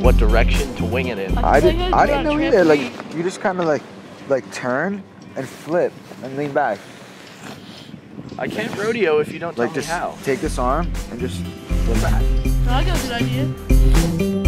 What direction to wing it in? I didn't know either. Like you just kind of like turn and flip and lean back. I can't rodeo if you don't tell me how. Take this arm and just flip back. I got a good idea.